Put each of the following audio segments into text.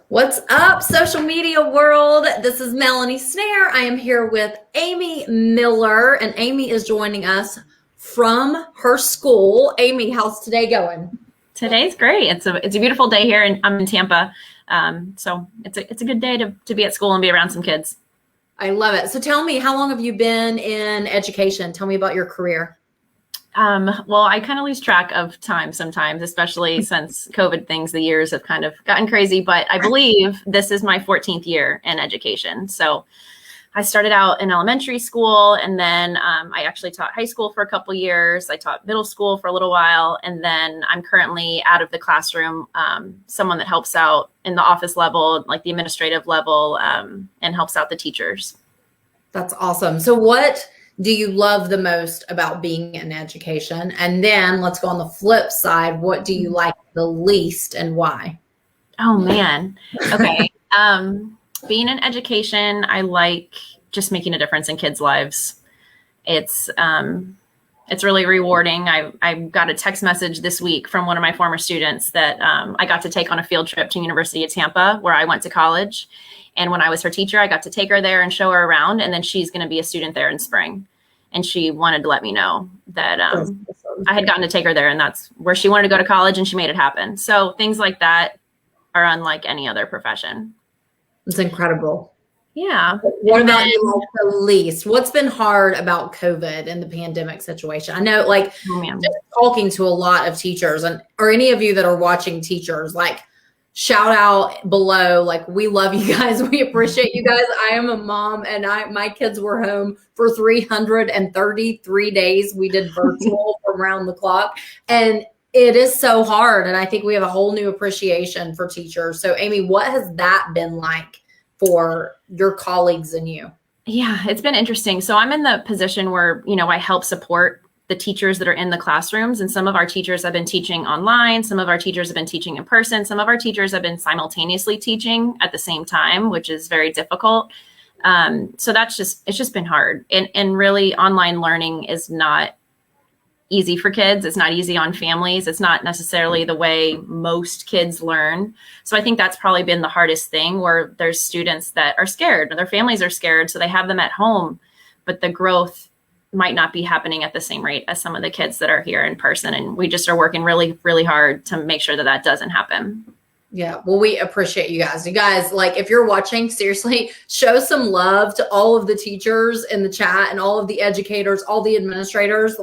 What's up, social media world? This is Melanie Snare. I am here with Amy Miller, and Amy is joining us from her school. Amy, how's today going? Today's great. It's a beautiful day here, and I'm in Tampa, so it's a good day to be at school and be around some kids. I love it. So tell me, how long have you been in education? Tell me about your career. Well, I kind of lose track of time sometimes, especially since COVID things, the years have kind of gotten crazy, but I believe this is my 14th year in education. So I started out in elementary school, and then I actually taught high school for a couple years. I taught middle school for a little while, and then I'm currently out of the classroom, someone that helps out in the office level, like the administrative level, and helps out the teachers. That's awesome. So what do you love the most about being in education? And then let's go on the flip side. What do you like the least and why? Oh, man. Okay. Being in education, I like just making a difference in kids' lives. It's really rewarding. I got a text message this week from one of my former students that I got to take on a field trip to University of Tampa, where I went to college. And when I was her teacher, I got to take her there and show her around. And then she's going to be a student there in spring. And she wanted to let me know that I had gotten to take her there, and that's where she wanted to go to college, and she made it happen. So things like that are unlike any other profession. It's incredible. Yeah. What about you like the least? What's been hard about COVID and the pandemic situation? I know, just talking to a lot of teachers, or any of you that are watching teachers, shout out below. We love you guys. We appreciate you guys. I am a mom, and my kids were home for 333 days. We did virtual from around the clock, and it is so hard. And I think we have a whole new appreciation for teachers. So Amy, what has that been like for your colleagues and you? Yeah, it's been interesting. So I'm in the position where, I help support the teachers that are in the classrooms. And some of our teachers have been teaching online. Some of our teachers have been teaching in person. Some of our teachers have been simultaneously teaching at the same time, which is very difficult. So it's just been hard. And really, online learning is not easy for kids. It's not easy on families. It's not necessarily the way most kids learn. So I think that's probably been the hardest thing, where there's students that are scared, or their families are scared, so they have them at home, but the growth might not be happening at the same rate as some of the kids that are here in person. And we just are working really, really hard to make sure that doesn't happen. Yeah. Well, we appreciate you guys. You guys, if you're watching, seriously, show some love to all of the teachers in the chat and all of the educators, all the administrators,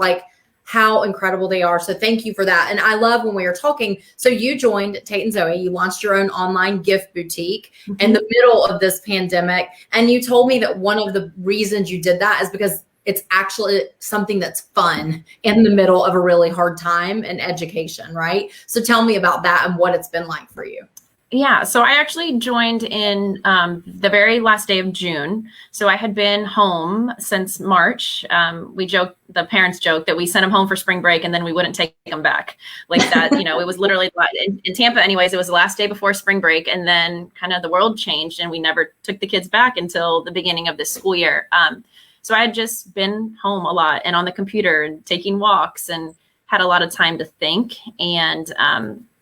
how incredible they are. So thank you for that. And I love when we were talking. So you joined Tate and Zoe, you launched your own online gift boutique in the middle of this pandemic. And you told me that one of the reasons you did that is because it's actually something that's fun in the middle of a really hard time in education, right? So tell me about that and what it's been like for you. Yeah, so I actually joined in the very last day of June. So I had been home since March. The parents joke that we sent them home for spring break and then we wouldn't take them back like that. It was literally in Tampa anyways, it was the last day before spring break, and then kind of the world changed and we never took the kids back until the beginning of this school year. So I had just been home a lot and on the computer and taking walks and had a lot of time to think. And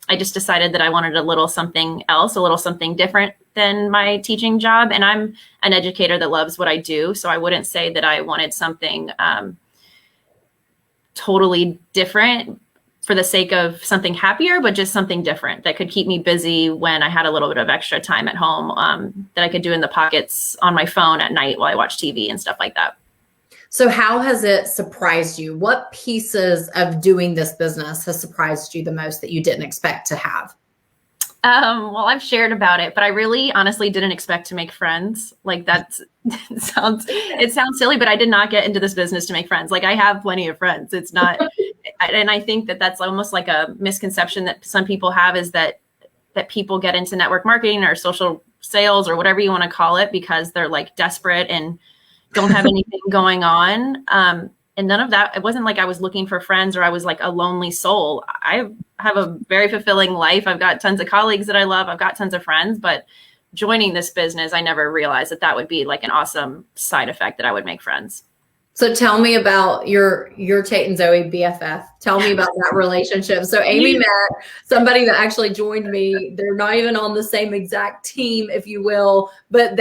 I just decided that I wanted a little something else, a little something different than my teaching job. And I'm an educator that loves what I do. So I wouldn't say that I wanted something totally different for the sake of something happier, but just something different that could keep me busy when I had a little bit of extra time at home, that I could do in the pockets on my phone at night while I watch TV and stuff like that. So how has it surprised you? What pieces of doing this business has surprised you the most that you didn't expect to have? Well, I've shared about it, but I really honestly didn't expect to make friends. It sounds silly, but I did not get into this business to make friends. I have plenty of friends. It's not, and I think that that's almost like a misconception that some people have, is that people get into network marketing or social sales or whatever you want to call it because they're desperate and don't have anything going on. And none of that. It wasn't like I was looking for friends or I was a lonely soul. I have a very fulfilling life. I've got tons of colleagues that I love. I've got tons of friends, but joining this business, I never realized that would be an awesome side effect, that I would make friends. So tell me about your Tate and Zoe BFF. Tell me about that relationship. So Amy met somebody that actually joined me. They're not even on the same exact team, if you will, but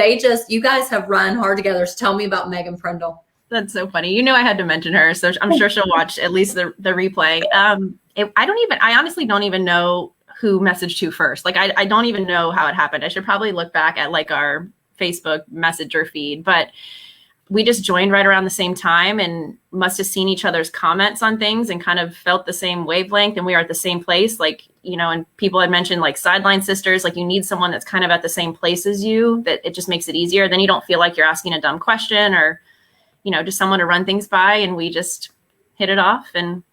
you guys have run hard together. So tell me about Megan Prindle. That's so funny. You know, I had to mention her, so I'm sure she'll watch at least the replay. I honestly don't even know who messaged who first. Like, I don't even know how it happened. I should probably look back at like our Facebook Messenger feed, but we just joined right around the same time and must have seen each other's comments on things and kind of felt the same wavelength. And we are at the same place, like, you know, and people had mentioned like sideline sisters, like you need someone that's kind of at the same place as you, that it just makes it easier. Then you don't feel like you're asking a dumb question or, you know, just someone to run things by, and we just hit it off. And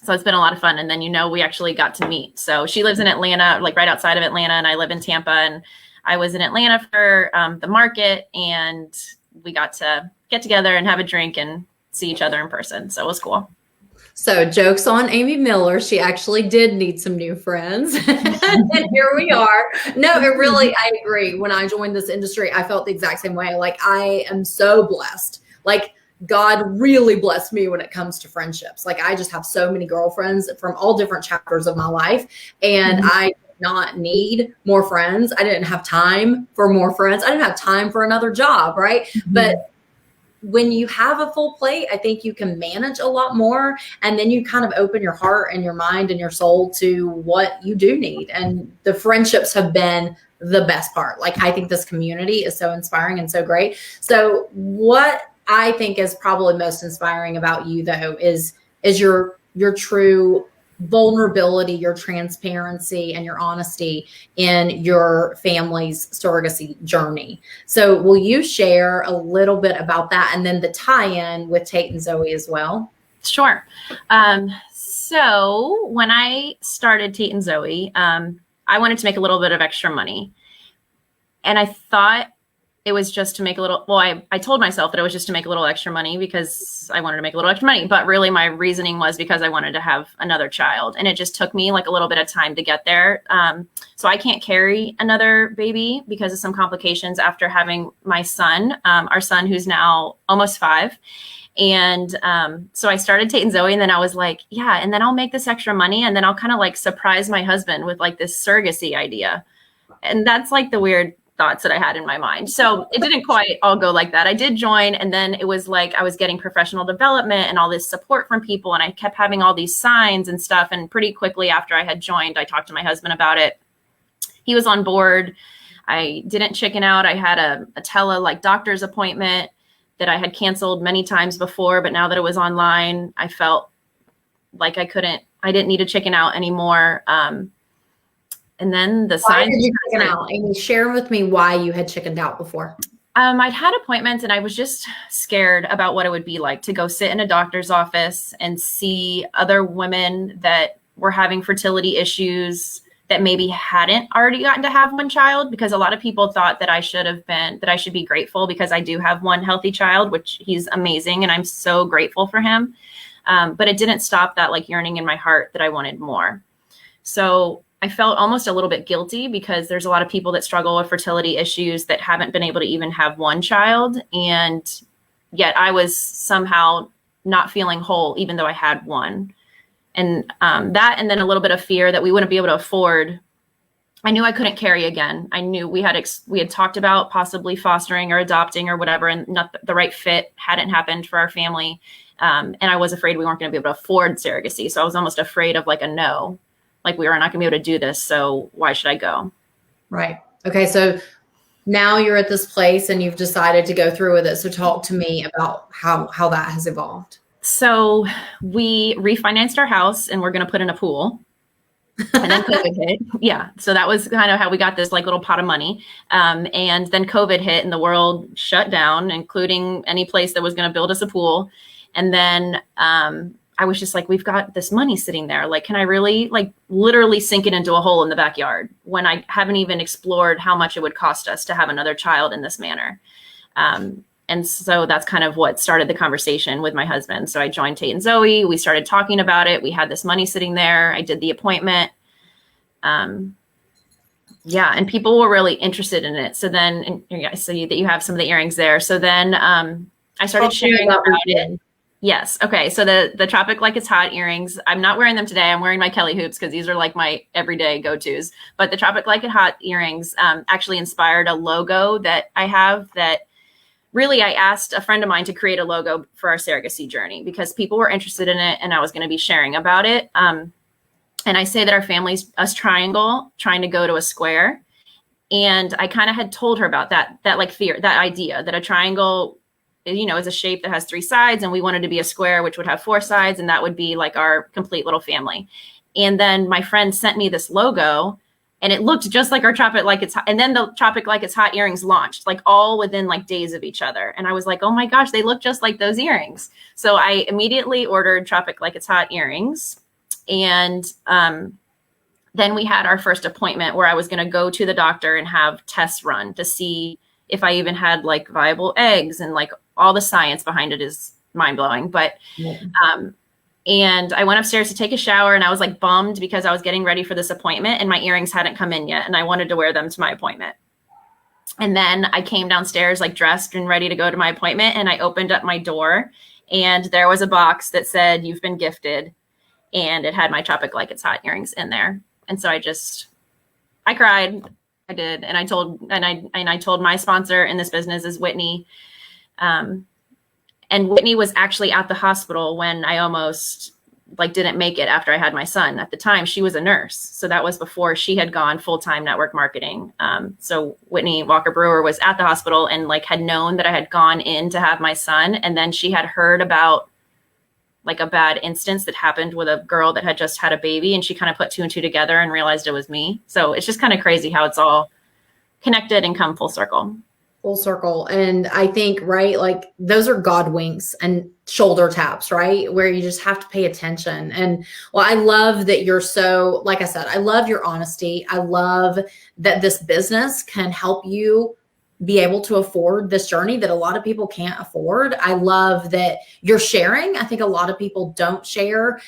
so it's been a lot of fun. And then, you know, we actually got to meet. So she lives in Atlanta, like right outside of Atlanta, and I live in Tampa, and I was in Atlanta for the market, and we got to get together and have a drink and see each other in person. So it was cool. So jokes on Amy Miller. She actually did need some new friends. And here we are. No, it really, I agree. When I joined this industry, I felt the exact same way. Like, I am so blessed. Like, God really blessed me when it comes to friendships. Like, I just have so many girlfriends from all different chapters of my life. And I did not need more friends. I didn't have time for more friends. I didn't have time for another job, right? But when you have a full plate, I think you can manage a lot more. And then you kind of open your heart and your mind and your soul to what you do need. And the friendships have been the best part. Like, I think this community is so inspiring and so great. So what I think is probably most inspiring about you, though, is your true vulnerability, your transparency, and your honesty in your family's surrogacy journey. So will you share a little bit about that, and then the tie-in with Tate and Zoe as well? Sure. So when I started Tate and Zoe, I wanted to make a little bit of extra money. And I thought it was just to make a little, well, I told myself that it was just to make a little extra money because I wanted to make a little extra money, but really my reasoning was because I wanted to have another child, and it just took me like a little bit of time to get there. So I can't carry another baby because of some complications after having my son, our son, who's now almost 5. And so I started Tate and Zoe, and then I was like, yeah, and then I'll make this extra money, and then I'll kind of like surprise my husband with like this surrogacy idea. And that's like the weird thoughts that I had in my mind. So it didn't quite all go like that. I did join, and then it was like I was getting professional development and all this support from people, and I kept having all these signs and stuff. And pretty quickly after I had joined, I talked to my husband about it. He was on board. I didn't chicken out. I had a like doctor's appointment that I had canceled many times before, but now that it was online, I felt like I didn't need to chicken out anymore. And then the signs. Why did you chicken out? Amy, share with me why you had chickened out before. I'd had appointments, and I was just scared about what it would be like to go sit in a doctor's office and see other women that were having fertility issues that maybe hadn't already gotten to have one child, because a lot of people thought that I should be grateful because I do have one healthy child, which he's amazing, and I'm so grateful for him. But it didn't stop that like yearning in my heart that I wanted more. So I felt almost a little bit guilty because there's a lot of people that struggle with fertility issues that haven't been able to even have one child. And yet I was somehow not feeling whole, even though I had one. And that, and then a little bit of fear that we wouldn't be able to afford. I knew I couldn't carry again. I knew we had talked about possibly fostering or adopting or whatever, and not the right fit hadn't happened for our family. And I was afraid we weren't going to be able to afford surrogacy. So I was almost afraid of like a no. Like, we are not going to be able to do this. So why should I go? Right. Okay. So now you're at this place and you've decided to go through with it. So talk to me about how that has evolved. So we refinanced our house, and we're going to put in a pool. And then COVID hit. Yeah. So that was kind of how we got this like little pot of money. And then COVID hit and the world shut down, including any place that was going to build us a pool. And then, I was just like, we've got this money sitting there. Like, can I really like literally sink it into a hole in the backyard when I haven't even explored how much it would cost us to have another child in this manner? And so that's kind of what started the conversation with my husband. So I joined Tate and Zoe. We started talking about it. We had this money sitting there. I did the appointment. And people were really interested in it. So then, so that you have some of the earrings there. So then, I started sharing about it. Yes. Okay. So the Tropic Like It's Hot earrings, I'm not wearing them today. I'm wearing my Kelly hoops because these are like my everyday go-tos. But the Tropic Like It Hot earrings actually inspired a logo that I have that really I asked a friend of mine to create a logo for our surrogacy journey because people were interested in it and I was going to be sharing about it. And I say that our family's a triangle trying to go to a square. And I kind of had told her about that like fear, that idea that a triangle, you know, is a shape that has 3 sides and we wanted to be a square, which would have 4 sides. And that would be like our complete little family. And then my friend sent me this logo and it looked just like our Tropic Like It's Hot. And then the Tropic Like It's Hot earrings launched like all within like days of each other. And I was like, oh my gosh, they look just like those earrings. So I immediately ordered Tropic Like It's Hot earrings. And then we had our first appointment where I was going to go to the doctor and have tests run to see if I even had like viable eggs, and like all the science behind it is mind blowing. But, and I went upstairs to take a shower and I was like bummed because I was getting ready for this appointment and my earrings hadn't come in yet. And I wanted to wear them to my appointment. And then I came downstairs like dressed and ready to go to my appointment. And I opened up my door and there was a box that said, "You've been gifted." And it had my Tropic Like It's Hot earrings in there. And so I cried. I did. And I told my sponsor in this business is Whitney. And Whitney was actually at the hospital when I almost like didn't make it after I had my son. At the time, she was a nurse. So that was before she had gone full-time network marketing. So Whitney Walker Brewer was at the hospital and like had known that I had gone in to have my son. And then she had heard about like a bad instance that happened with a girl that had just had a baby. And she kind of put 2 and 2 together and realized it was me. So it's just kind of crazy how it's all connected and come full circle. Full circle. And I think, right, like those are God winks and shoulder taps, right? Where you just have to pay attention. And well, I love that you're so, like I said, I love your honesty. I love that this business can help you be able to afford this journey that a lot of people can't afford. I love that you're sharing. I think a lot of people don't share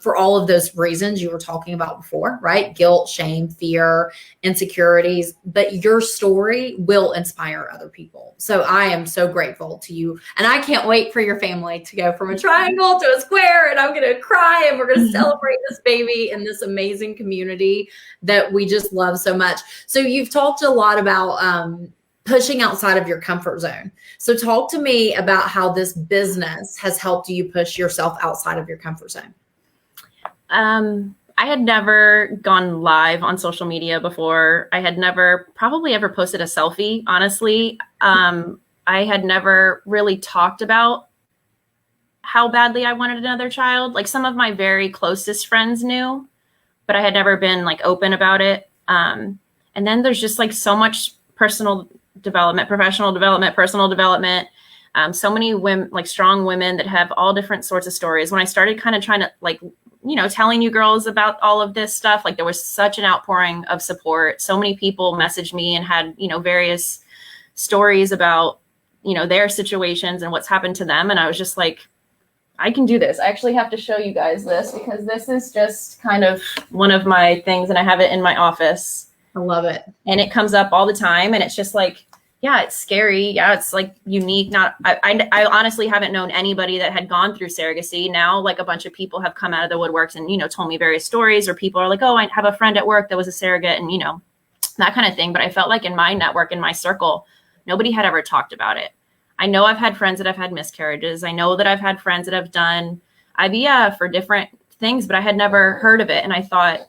for all of those reasons you were talking about before, right? Guilt, shame, fear, insecurities, but your story will inspire other people. So I am so grateful to you. And I can't wait for your family to go from a triangle to a square, and I'm going to cry and we're going to celebrate this baby in this amazing community that we just love so much. So you've talked a lot about, pushing outside of your comfort zone. So talk to me about how this business has helped you push yourself outside of your comfort zone. I had never gone live on social media before. I had never probably ever posted a selfie, honestly. I had never really talked about how badly I wanted another child. Like some of my very closest friends knew, but I had never been like open about it. And then there's just like so much personal development, professional development, personal development. So many women, like strong women that have all different sorts of stories. When I started kind of trying to like, you know, telling you girls about all of this stuff, like there was such an outpouring of support. So many people messaged me and had, you know, various stories about, you know, their situations and what's happened to them. And I was just like, I can do this. I actually have to show you guys this because this is just kind of one of my things and I have it in my office. I love it. And it comes up all the time. And it's just like, yeah, it's scary. Yeah, it's like unique. I honestly haven't known anybody that had gone through surrogacy. Now, like a bunch of people have come out of the woodworks and, you know, told me various stories, or people are like, oh, I have a friend at work that was a surrogate and, you know, that kind of thing. But I felt like in my network, in my circle, nobody had ever talked about it. I know I've had friends that have had miscarriages. I know that I've had friends that have done IVF or different things, but I had never heard of it. And I thought,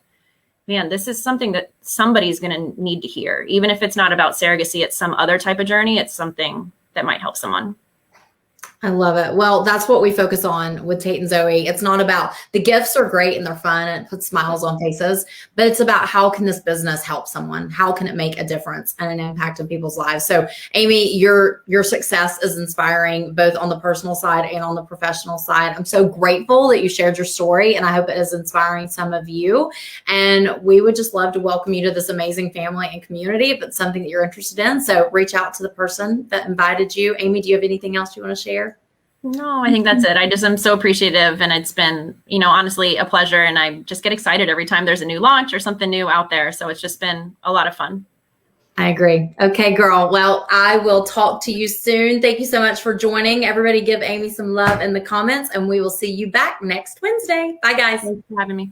man, this is something that somebody's going to need to hear. Even if it's not about surrogacy, it's some other type of journey. It's something that might help someone. I love it. Well, that's what we focus on with Tate and Zoe. It's not about the gifts are great and they're fun and it puts smiles on faces, but it's about how can this business help someone? How can it make a difference and an impact in people's lives? So Amy, your success is inspiring both on the personal side and on the professional side. I'm so grateful that you shared your story and I hope it is inspiring some of you. And we would just love to welcome you to this amazing family and community if it's something that you're interested in. So reach out to the person that invited you. Amy, do you have anything else you want to share? No, I think that's it. I'm so appreciative and it's been, you know, honestly a pleasure. And I just get excited every time there's a new launch or something new out there. So it's just been a lot of fun. I agree. Okay, girl. Well, I will talk to you soon. Thank you so much for joining. Everybody give Amy some love in the comments, and we will see you back next Wednesday. Bye, guys. Thanks for having me.